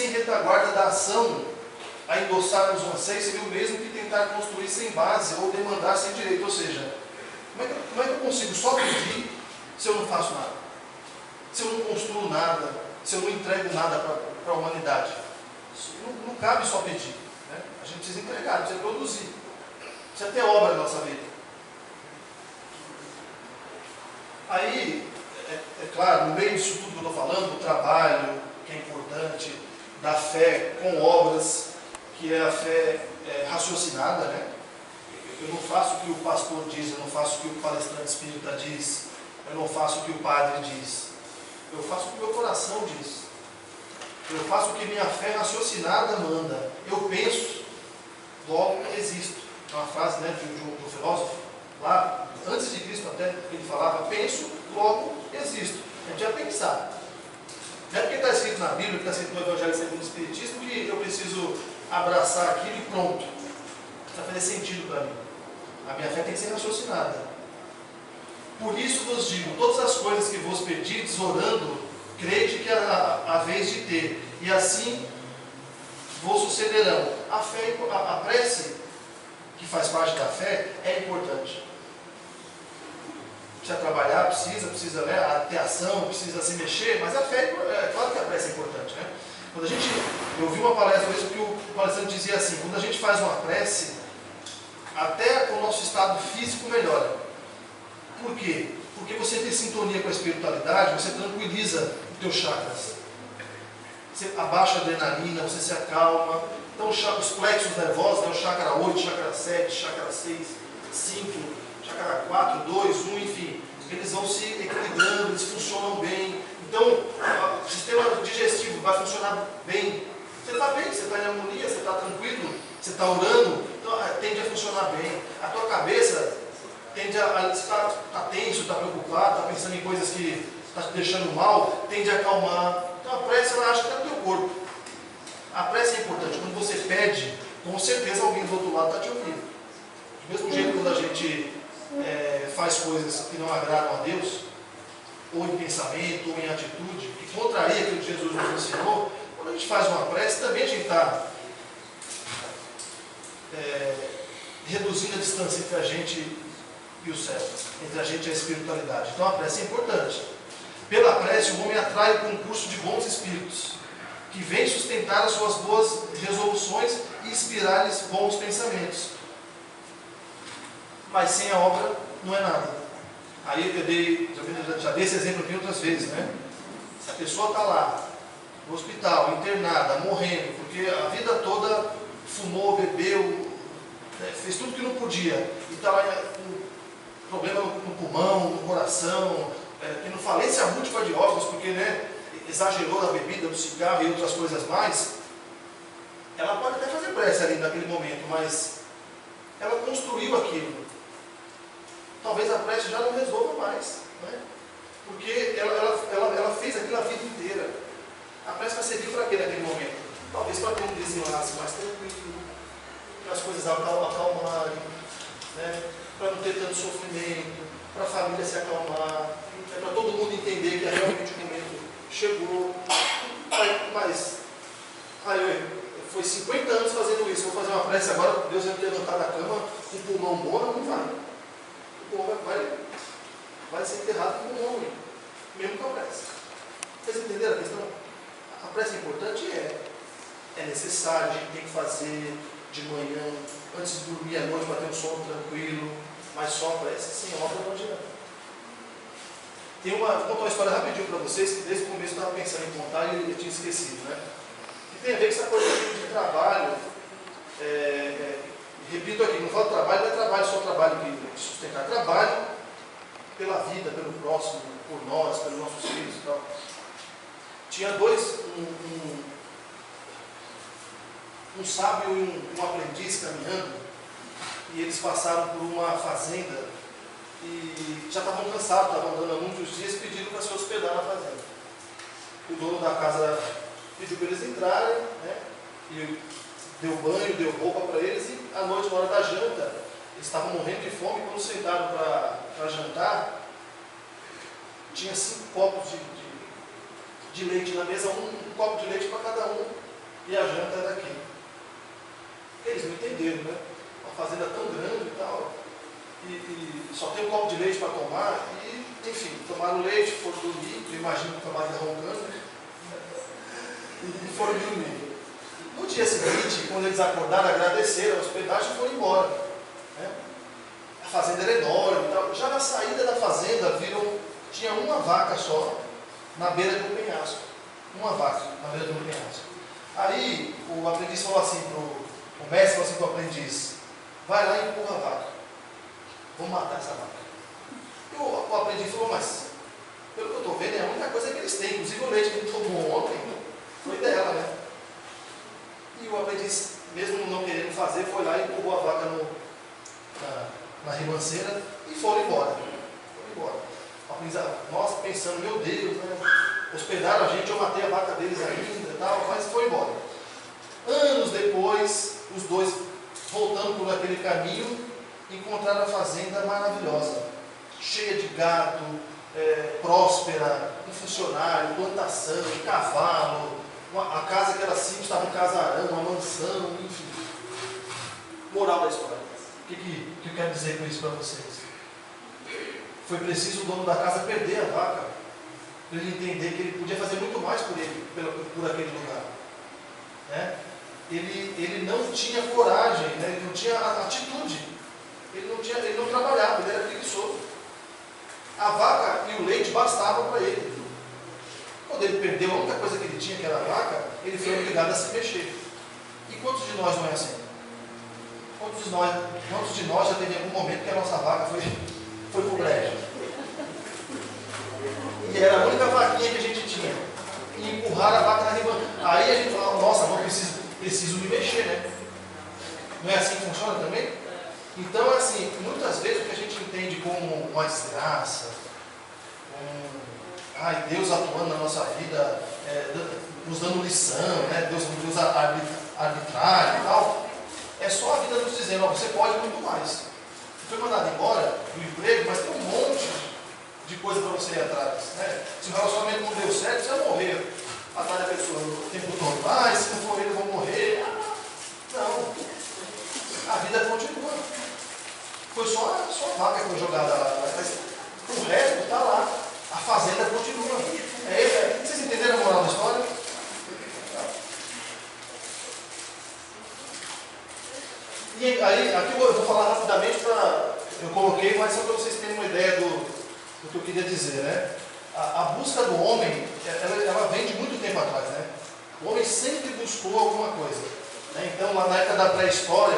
sem retaguarda da ação a endossar os anseios seria o mesmo que tentar construir sem base ou demandar sem direito. Ou seja, como é que eu consigo só pedir se eu não faço nada? Se eu não construo nada, se eu não entrego nada para a humanidade? Não cabe só pedir, né? A gente precisa entregar, precisa produzir, precisa ter obra na nossa vida. Aí, é claro, no meio disso tudo que eu estou falando, do trabalho, que é importante, da fé com obras, que é a fé raciocinada, né? Eu não faço o que o pastor diz, eu não faço o que o palestrante espírita diz, eu não faço o que o padre diz, eu faço o que o meu coração diz, eu faço o que minha fé raciocinada manda. Eu penso, logo existo. É uma frase, né, do filósofo, lá, antes de Cristo até, ele falava, penso, logo existo. A gente vai pensar. Não é porque está escrito na Bíblia, que está escrito no Evangelho segundo o Espiritismo, que eu preciso abraçar aquilo e pronto. Vai fazer sentido para mim. A minha fé tem que ser raciocinada. Por isso vos digo, todas as coisas que vos pedides orando, crede que a vez de ter, e assim vos sucederão. A fé, a prece, que faz parte da fé, é importante. Precisa trabalhar, precisa, né, ter ação, precisa se mexer, mas a fé, é claro que a prece é importante, né? Eu vi uma palestra mesmo que o palestrante dizia assim, quando a gente faz uma prece, até o nosso estado físico melhora. Por quê? Porque você tem sintonia com a espiritualidade, você tranquiliza os teus chakras. Você abaixa a adrenalina, você se acalma. Então os plexos nervosos, né, o chakra 8, chakra 7, chakra 6, 5, chakra 4, 2, 1, enfim, eles vão se equilibrando, eles funcionam bem. Então o sistema digestivo vai funcionar bem. Você está bem, você está em harmonia, você está tranquilo, você está orando, então tende a funcionar bem. A tua cabeça tende a estar tenso, está preocupado, está pensando em coisas que está te deixando mal, tende a acalmar. Então a prece, ela acha que é do teu corpo. A prece é importante. Quando você pede, com certeza alguém do outro lado está te ouvindo. Do mesmo jeito, quando a gente faz coisas que não agradam a Deus, ou em pensamento, ou em atitude, que contraria aquilo que Jesus nos ensinou, quando a gente faz uma prece, também a gente está reduzindo a distância entre a gente e o céu, entre a gente e a espiritualidade. Então a prece é importante. Pela prece, o homem atrai o concurso de bons espíritos, que vêm sustentar as suas boas resoluções e inspirar-lhes bons pensamentos. Mas sem a obra não é nada. Aí eu já dei esse exemplo aqui outras vezes, né? Se a pessoa está lá, no hospital, internada, morrendo, porque a vida toda fumou, bebeu, fez tudo que não podia, e está lá com problema no pulmão, no coração, tendo falência múltipla de órgãos, porque, né, exagerou na bebida, no cigarro e outras coisas mais, ela pode até fazer prece ali naquele momento, mas ela construiu aquilo. Talvez a prece já não resolva mais, né? Porque ela fez aquilo a vida inteira. A prece vai servir para quê naquele momento? Talvez para ter um desenlace mais tranquilo, para as coisas acalmarem, né? Para não ter tanto sofrimento, para a família se acalmar, para todo mundo entender que realmente o momento chegou. Mas foi 50 anos fazendo isso, vou fazer uma prece agora, Deus vai me levantar da cama com o pulmão bom, não vai. O pulmão vai ser enterrado como um homem, mesmo com a prece. Vocês entenderam a questão? A prece é importante? É necessário, a gente tem que fazer de manhã, antes de dormir à noite, para ter um sono tranquilo, mas só a prece sem obra não adianta. Vou contar uma história rapidinho para vocês, que desde o começo eu estava pensando em contar e eu tinha esquecido, né? E tem a ver com essa coisa de trabalho. Repito aqui, não falo trabalho, não é trabalho só trabalho de sustentar, trabalho pela vida, pelo próximo, por nós, pelos nossos filhos e tal. Tinha um sábio e um aprendiz caminhando, e eles passaram por uma fazenda e já estavam cansados, estavam andando há muitos dias, pediram para se hospedar na fazenda. O dono da casa pediu para eles entrarem, né? E deu banho, deu roupa para eles, e à noite, na hora da janta, eles estavam morrendo de fome, e quando sentaram para jantar, tinha 5 copos de leite na mesa, um copo de leite para cada um. fazendeiro, né? Uma fazenda tão grande e tal, e só tem um copo de leite para tomar, e, enfim, tomaram o leite, foram dormir, eu imagino que tomaram roncando, né? E foram dormir. No dia seguinte, quando eles acordaram, agradeceram a hospedagem e foram embora, né? A fazenda era enorme e tal. Já na saída da fazenda, tinha uma vaca só na beira do penhasco. Uma vaca na beira do penhasco. Aí o aprendiz falou assim o mestre falou assim para o aprendiz: vai lá e empurra a vaca. Vamos matar essa vaca. E o aprendiz falou: mas pelo que eu estou vendo, é a única coisa que eles têm, inclusive o leite que ele tomou ontem foi dela, né? E o aprendiz, mesmo não querendo fazer, foi lá e empurrou a vaca na ribanceira e foram embora. O aprendiz, nós pensando, meu Deus, né? Hospedaram a gente, eu matei a vaca deles ainda e tal, mas foi embora. Anos depois, os dois voltando por aquele caminho, encontraram a fazenda maravilhosa, cheia de gado, próspera, um funcionário, plantação, cavalo, a casa que era simples estava um casarão, uma mansão, enfim. Moral da história. O que eu quero dizer com isso para vocês? Foi preciso o dono da casa perder a vaca para ele entender que ele podia fazer muito mais por ele, por aquele lugar, né? Ele não tinha coragem, né? Ele não tinha atitude, ele não trabalhava, ele era preguiçoso. A vaca e o leite bastavam para ele. Quando ele perdeu a única coisa que ele tinha, que era a vaca, ele foi obrigado a se mexer. E quantos de nós não é assim? Quantos de nós já teve algum momento que a nossa vaca foi pro brejo? E era a única vaquinha que a gente tinha. E empurrar a vaca na ribanceira. Aí a gente fala: nossa, não preciso me mexer, né? Não é assim que funciona também? Então, assim, muitas vezes o que a gente entende como uma desgraça, Deus atuando na nossa vida, nos dando lição, né? Deus arbitrário e tal, é só a vida nos dizendo: você pode muito mais. Você foi mandado embora do emprego, mas tem um monte de coisa para você ir atrás, né? Se o relacionamento não deu certo, você vai morrer atrás da pessoa o tempo todo. Se não for ele, eu vou morrer. Não. A vida continua. Foi só a vaca que foi jogada lá, mas o resto está lá. A fazenda continua. Vocês entenderam a moral da história? E aí, aqui eu vou falar rapidamente eu coloquei, mas só para vocês terem uma ideia do que eu queria dizer, né? A busca do homem, ela vem de muito tempo atrás, né? O homem sempre buscou alguma coisa, né? Então, lá na época da pré-história,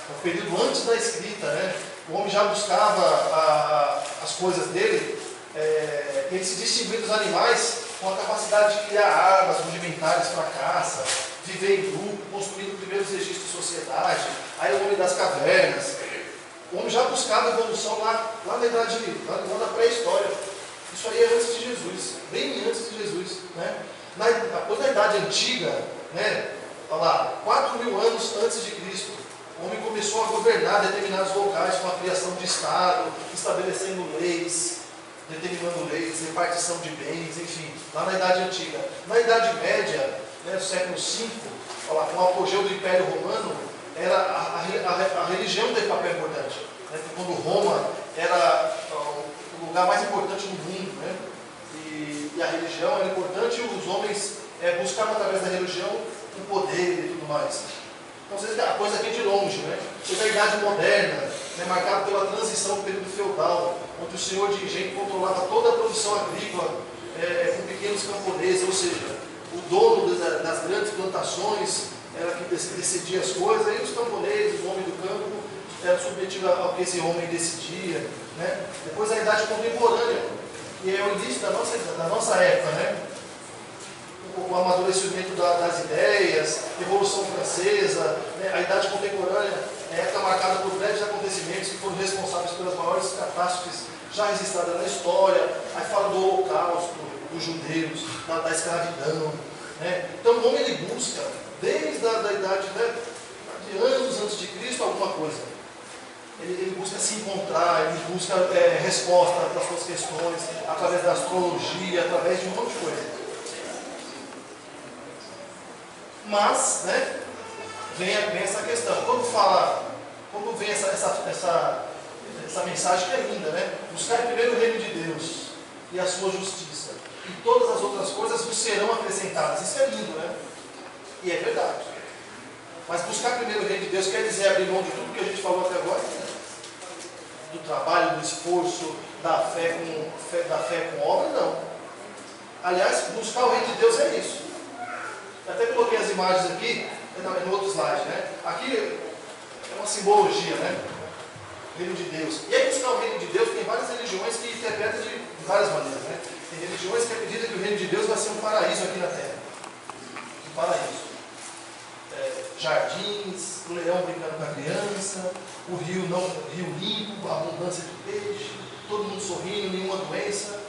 no período antes da escrita, né? O homem já buscava as coisas dele. Ele se distinguia dos animais com a capacidade de criar armas rudimentares para caça, viver em grupo, construindo primeiros registros de sociedade. Aí o homem das cavernas. O homem já buscava evolução lá na idade, lá na pré-história. Isso aí é antes de Jesus, bem antes de Jesus, né? Depois da idade antiga, né? Olha lá, 4.000 anos antes de Cristo, o homem começou a governar determinados locais com a criação de Estado, estabelecendo leis, determinando leis, repartição de bens, enfim, lá na Idade Antiga. Na Idade Média, né, no século V, com o apogeu do Império Romano, a religião teve papel importante. Né, quando Roma era o lugar mais importante do mundo, né, e a religião era importante, e os homens buscavam através da religião o poder e tudo mais. Então, a coisa vem de longe, né? Toda a Idade Moderna, né, marcada pela transição do período feudal, onde o senhor de engenho controlava toda a produção agrícola com pequenos camponeses, ou seja, o dono das grandes plantações era que decidia as coisas, e os camponeses, o homem do campo, era submetido ao que esse homem decidia, né? Depois a Idade Contemporânea, que é o início da nossa época, né? O amadurecimento das ideias, Revolução Francesa, né? A Idade Contemporânea é a época marcada por breves acontecimentos que foram responsáveis pelas maiores catástrofes já registradas na história. Aí fala do Holocausto, dos judeus, da escravidão, né? Então o homem ele busca, desde a idade, né, de anos antes de Cristo, alguma coisa. Ele busca se encontrar, ele busca resposta para as suas questões, através da astrologia, através de um monte de coisa. Mas, né, vem essa questão. Quando vem essa mensagem que é linda, né? Buscar primeiro o reino de Deus e a sua justiça, e todas as outras coisas vos serão acrescentadas. Isso é lindo, né? E é verdade. Mas buscar primeiro o reino de Deus quer dizer abrir mão de tudo que a gente falou até agora, né? Do trabalho, do esforço, da fé com obra, não. Aliás, buscar o reino de Deus é isso. Eu até coloquei as imagens aqui, no outro slide, né? Aqui é uma simbologia, né? O reino de Deus. E aí, buscar o reino de Deus, tem várias religiões que interpretam de várias maneiras, né? Tem religiões que acreditam que o reino de Deus vai ser um paraíso aqui na terra. Um paraíso. Jardins, o leão brincando com a criança, o rio limpo, abundância de peixe, todo mundo sorrindo, nenhuma doença,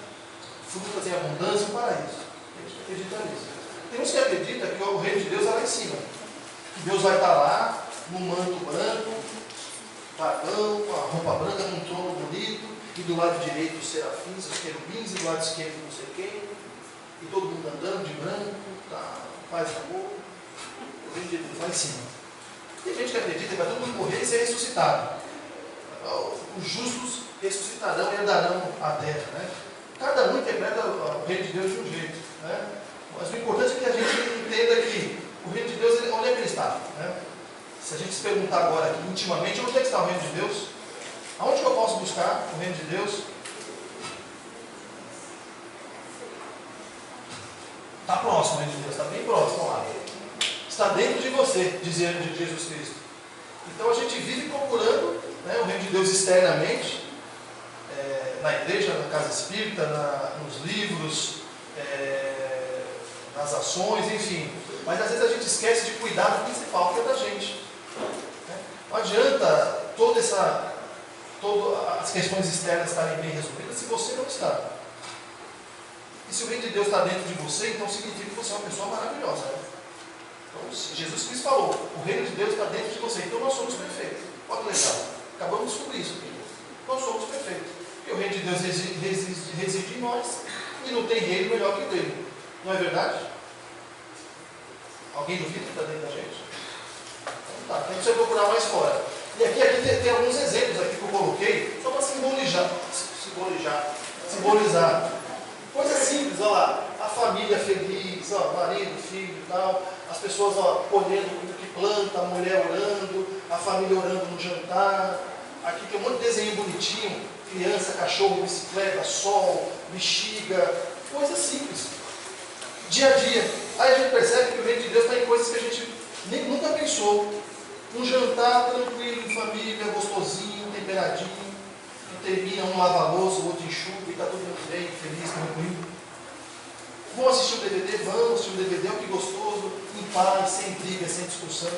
frutas em abundância, um paraíso. Tem gente que acredita nisso. Tem uns que acreditam que o reino de Deus é lá em cima. Que Deus vai estar lá, no manto branco, pagão, com a roupa branca, num trono bonito, e do lado direito os serafins, os querubins, e do lado esquerdo não sei quem, e todo mundo andando de branco, tá, paz e amor. O reino de Deus lá em cima. Tem gente que acredita que vai todo mundo morrer e ser ressuscitado. Os justos ressuscitarão e herdarão a terra, né? Cada um interpreta o reino de Deus de um jeito, né? Mas o importante é que a gente entenda que o reino de Deus, onde é que ele está, né? Se a gente se perguntar agora aqui, intimamente, onde é que está o reino de Deus? Aonde que eu posso buscar o reino de Deus? Está próximo o reino de Deus, está bem próximo lá. Está dentro de você, dizia Jesus Cristo. Então a gente vive procurando, né, o reino de Deus externamente, na igreja, na casa espírita, nos livros, nas ações, enfim. Mas às vezes a gente esquece de cuidar do principal, que é da gente. Não adianta todas as questões externas estarem bem resolvidas se você não está. E se o reino de Deus está dentro de você, então significa que você é uma pessoa maravilhosa, né? Então, Jesus Cristo falou, o reino de Deus está dentro de você, então nós somos perfeitos. Olha que legal, acabamos de descobrir isso aqui. Nós somos perfeitos, porque o reino de Deus reside em nós, e não tem reino melhor que o dele. Não é verdade? Alguém duvida que está dentro da gente? Então tá, então você procurar mais fora. E aqui tem alguns exemplos aqui que eu coloquei, só para simbolizar. Coisa simples, olha lá, a família feliz, ó, marido, filho e tal, as pessoas colhendo o que planta, a mulher orando, a família orando no jantar. Aqui tem um monte de desenho bonitinho, criança, cachorro, bicicleta, sol, bexiga, coisas simples, dia a dia. Aí a gente percebe que o reino de Deus está em coisas que a gente nunca pensou. Um jantar tranquilo, em família, gostosinho, temperadinho, termina um lava-louça, o outro enxuga e está todo mundo bem, feliz, tranquilo. Vamos assistir um DVD? Vamos assistir um DVD, que gostoso, em paz, sem briga, sem discussão.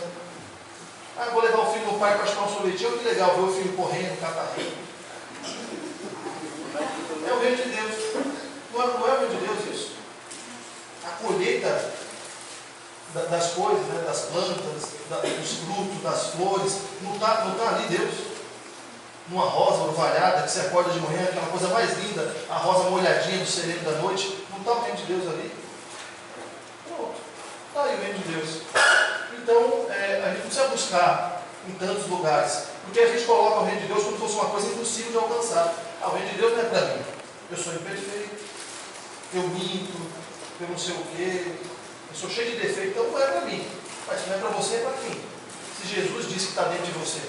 Ah, vou levar o filho no parque para chupar um sorvetinho, que legal, ver o filho correndo, catarrendo. É o reino de Deus. Não é o reino de Deus isso? A colheita das coisas, né, das plantas, dos frutos, das flores, não está ali Deus. Numa rosa orvalhada, que você acorda de manhã, aquela coisa mais linda, a rosa molhadinha do sereno da noite, não está o reino de Deus ali? Pronto, está aí o reino de Deus. Então, a gente não precisa buscar em tantos lugares, porque a gente coloca o reino de Deus como se fosse uma coisa impossível de alcançar. Ah, o reino de Deus não é para mim, eu sou imperfeito, eu minto, eu não sei o quê, eu sou cheio de defeito, então não é para mim. Mas se não é para você, é para quem? Se Jesus disse que está dentro de você.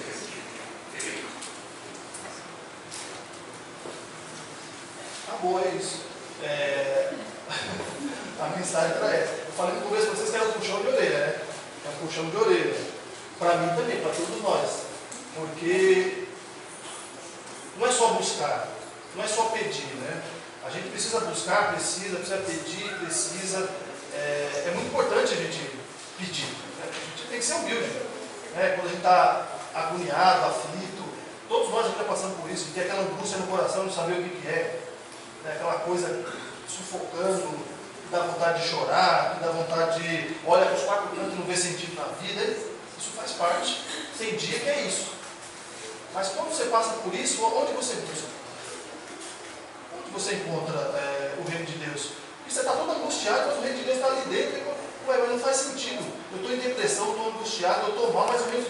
Acabou, é isso. A mensagem era essa. Eu falei no começo para vocês que era um puxão de orelha, né? É um puxão de orelha. Para mim também, para todos nós. Porque não é só buscar, não é só pedir, né? A gente precisa buscar, precisa pedir, precisa. É muito importante a gente pedir. Né? A gente tem que ser humilde. Né? Quando a gente está agoniado, aflito, todos nós já estamos passando por isso, tem aquela angústia no coração de saber o que é. Aquela coisa sufocando, que dá vontade de chorar, que dá vontade de olha para os quatro cantos e não vê sentido na vida. Isso faz parte. Tem dia que é isso. Mas quando você passa por isso, onde você busca? Onde você encontra o reino de Deus? Porque você está todo angustiado, mas o reino de Deus está ali dentro. Ué, mas não faz sentido. Eu estou em depressão. depressão, eu estou angustiado, eu estou mal, mas eu